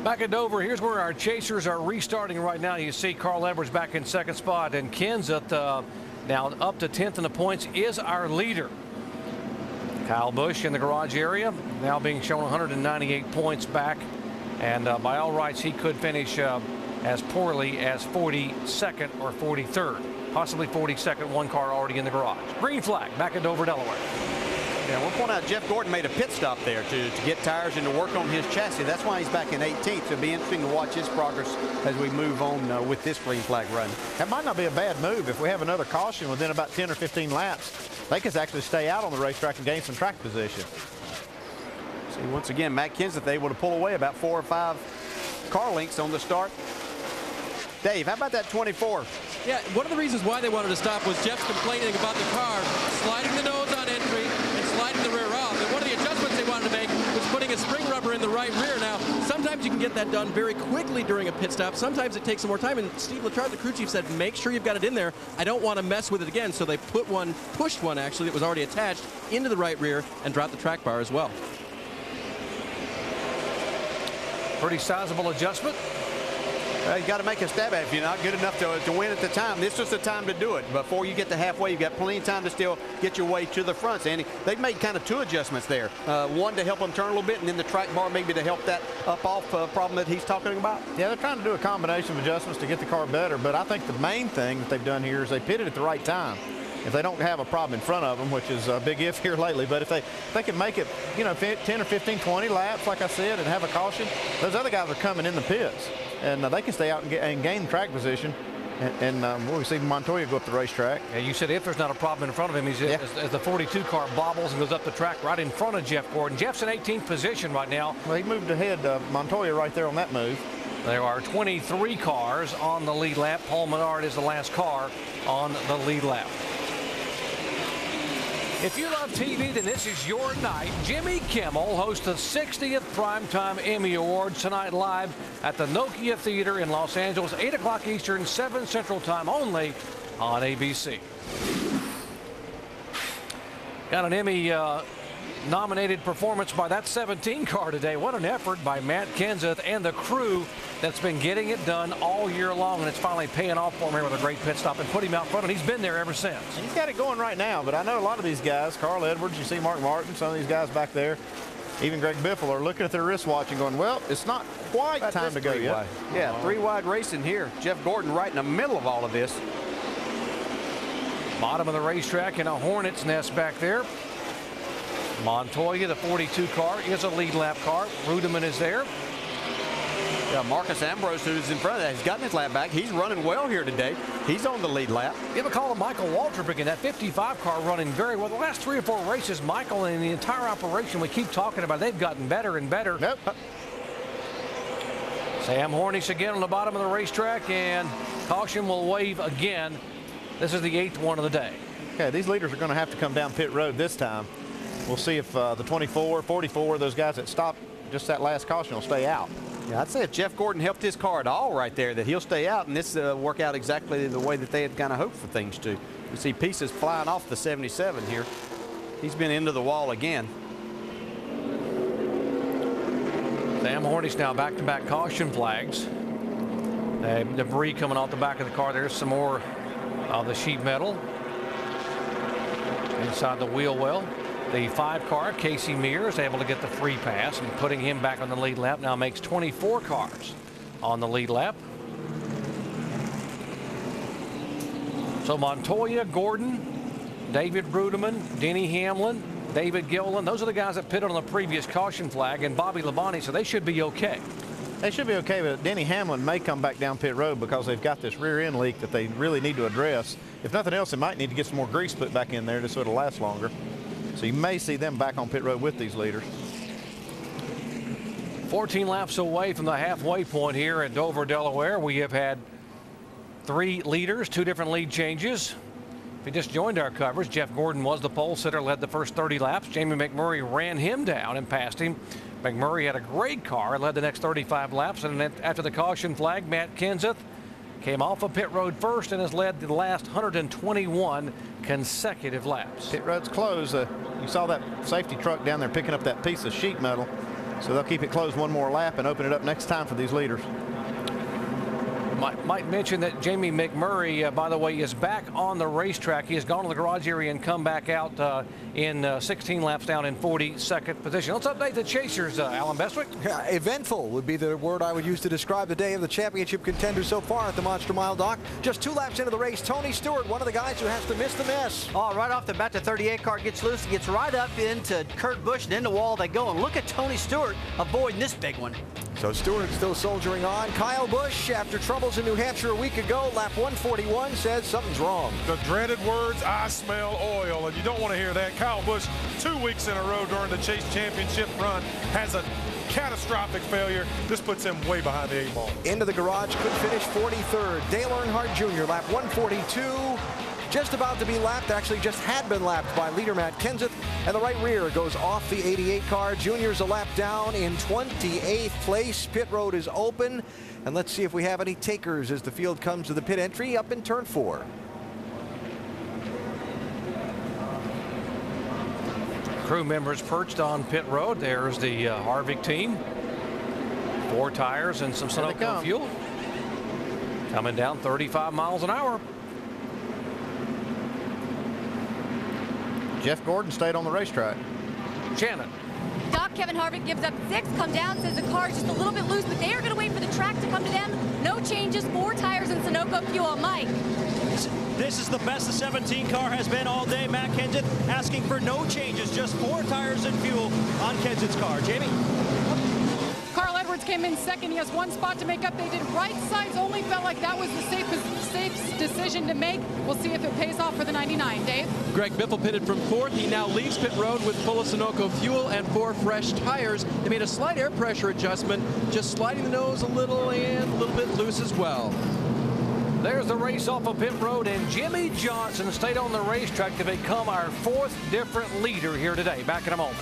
Back at Dover, here's where our chasers are restarting right now. You see Carl Edwards back in second spot, and Kenseth now up to 10th in the points is our leader. Kyle Busch in the garage area now being shown 198 points back, and by all rights he could finish as poorly as 42nd or 43rd, possibly 42nd. One car already in the garage. Green flag back at Dover, Delaware. Yeah, we'll point out Jeff Gordon made a pit stop there to get tires and to work on his chassis. That's why he's back in 18th. So it'll be interesting to watch his progress as we move on with this green flag run. That might not be a bad move. If we have another caution within about 10 or 15 laps, they can actually stay out on the racetrack and gain some track position. See, once again, Matt Kenseth able to pull away about 4 or 5 car lengths on the start. Dave, how about that 24? Yeah, one of the reasons why they wanted to stop was Jeff's complaining about the car sliding the nose on entry and sliding the rear off. And one of the adjustments they wanted to make was putting a spring rubber in the right rear. Now, sometimes you can get that done very quickly during a pit stop. Sometimes it takes some more time. And Steve Letarte, the crew chief, said, make sure you've got it in there. I don't want to mess with it again. So they pushed one actually that was already attached into the right rear and dropped the track bar as well. Pretty sizable adjustment. You got to make a stab at it. If you're not good enough to win at the time, this is the time to do it. Before you get to halfway, you've got plenty of time to still get your way to the front, Sandy. They've made kind of 2 adjustments there. One to help them turn a little bit, and then the track bar maybe to help that up-off problem that he's talking about. Yeah, they're trying to do a combination of adjustments to get the car better, but I think the main thing that they've done here is they pitted at the right time. If they don't have a problem in front of them, which is a big if here lately, but if they can make it, 10 or 15, 20 laps, like I said, and have a caution, those other guys are coming in the pits, and they can stay out and gain track position. And we'll see Montoya go up the racetrack. Yeah, you said if there's not a problem in front of him, he's as the 42 car bobbles and goes up the track right in front of Jeff Gordon. Jeff's in 18th position right now. Well, he moved ahead Montoya right there on that move. There are 23 cars on the lead lap. Paul Menard is the last car on the lead lap. If you love TV, then this is your night. Jimmy Kimmel hosts the 60th Primetime Emmy Awards tonight live at the Nokia Theater in Los Angeles, 8 o'clock Eastern, 7 Central Time, only on ABC. Got an Emmy nominated performance by that 17 car today. What an effort by Matt Kenseth and the crew that's been getting it done all year long, and it's finally paying off for him here with a great pit stop and put him out front, and he's been there ever since. And he's got it going right now, but I know a lot of these guys, Carl Edwards, you see Mark Martin, some of these guys back there, even Greg Biffle, are looking at their wristwatch and going, well, it's not quite time to go yet. Yeah, 3 wide racing here. Jeff Gordon right in the middle of all of this. Bottom of the racetrack in a hornet's nest back there. Montoya, the 42 car, is a lead lap car. Rudeman is there. Yeah, Marcus Ambrose, who's in front of that, he's gotten his lap back. He's running well here today. He's on the lead lap. Give a call to Michael Waltrip again. That 55 car running very well. The last 3 or 4 races, Michael and the entire operation, we keep talking about, they've gotten better and better. Nope. Sam Hornish again on the bottom of the racetrack, and caution will wave again. This is the 8th one of the day. Okay, these leaders are going to have to come down pit road this time. We'll see if the 24, 44, those guys that stopped just that last caution will stay out. Yeah, I'd say if Jeff Gordon helped his car at all right there, that he'll stay out, and this work out exactly the way that they had kind of hoped for things to. You see pieces flying off the 77 here. He's been into the wall again. Sam Hornish now back-to-back caution flags. Debris coming off the back of the car. There's some more of the sheet metal inside the wheel well. The 5 car, Casey Mears, able to get the free pass, and putting him back on the lead lap now makes 24 cars on the lead lap. So Montoya, Gordon, David Rudeman, Denny Hamlin, David Gilliland, those are the guys that pitted on the previous caution flag, and Bobby Labonte, so they should be okay. They should be okay, but Denny Hamlin may come back down pit road because they've got this rear end leak that they really need to address. If nothing else, they might need to get some more grease put back in there just so it'll last longer. So you may see them back on pit road with these leaders. 14 laps away from the halfway point here at Dover, Delaware. We have had 3 leaders, 2 different lead changes. If you just joined our coverage, Jeff Gordon was the pole sitter, led the first 30 laps. Jamie McMurray ran him down and passed him. McMurray had a great car, led the next 35 laps, and then after the caution flag, Matt Kenseth came off of pit road first and has led the last 121 consecutive laps. Pit road's closed. You saw that safety truck down there picking up that piece of sheet metal. So they'll keep it closed one more lap and open it up next time for these leaders. Might mention that Jamie McMurray, by the way, is back on the racetrack. He has gone to the garage area and come back out in 16 laps down in 42nd position. Let's update the chasers, Alan Bestwick. Yeah, eventful would be the word I would use to describe the day of the championship contenders so far at the Monster Mile, Doc. Just 2 laps into the race, Tony Stewart, one of the guys who has to miss the mess. Oh, right off the bat, the 38 car gets loose, gets right up into Kurt Busch, and in the wall they go. And look at Tony Stewart avoiding this big one. So Stewart still soldiering on. Kyle Busch, after troubles in New Hampshire a week ago, lap 141, says something's wrong. The dreaded words, I smell oil, and you don't want to hear that. Kyle Busch, 2 weeks in a row during the Chase Championship run, has a catastrophic failure. This puts him way behind the 8 ball. Into the garage, could finish 43rd. Dale Earnhardt Jr., lap 142. Just about to be lapped, actually just had been lapped by leader Matt Kenseth, and the right rear goes off the 88 car. Junior's a lap down in 28th place. Pit road is open, and let's see if we have any takers as the field comes to the pit entry up in turn 4. Crew members perched on pit road. There's the Harvick team. 4 tires and some Sunoco fuel. Coming down 35 miles an hour. Jeff Gordon stayed on the racetrack. Shannon. Doc, Kevin Harvick gives up 6, come down, says the car's just a little bit loose, but they are going to wait for the track to come to them. No changes, 4 tires and Sunoco fuel. Mike. This is the best the 17 car has been all day. Matt Kenseth asking for no changes, just 4 tires and fuel on Kenseth's car. Jamie? Carl Edwards came in second. He has 1 spot to make up. They did right sides only. Felt like that was the safe decision to make. We'll see if it pays off for the 99. Dave? Greg Biffle pitted from 4th. He now leaves pit road with full of Sunoco fuel and 4 fresh tires. They made a slight air pressure adjustment, just sliding the nose a little and a little bit loose as well. There's the race off of pit road, and Jimmy Johnson stayed on the racetrack to become our 4th different leader here today. Back in a moment.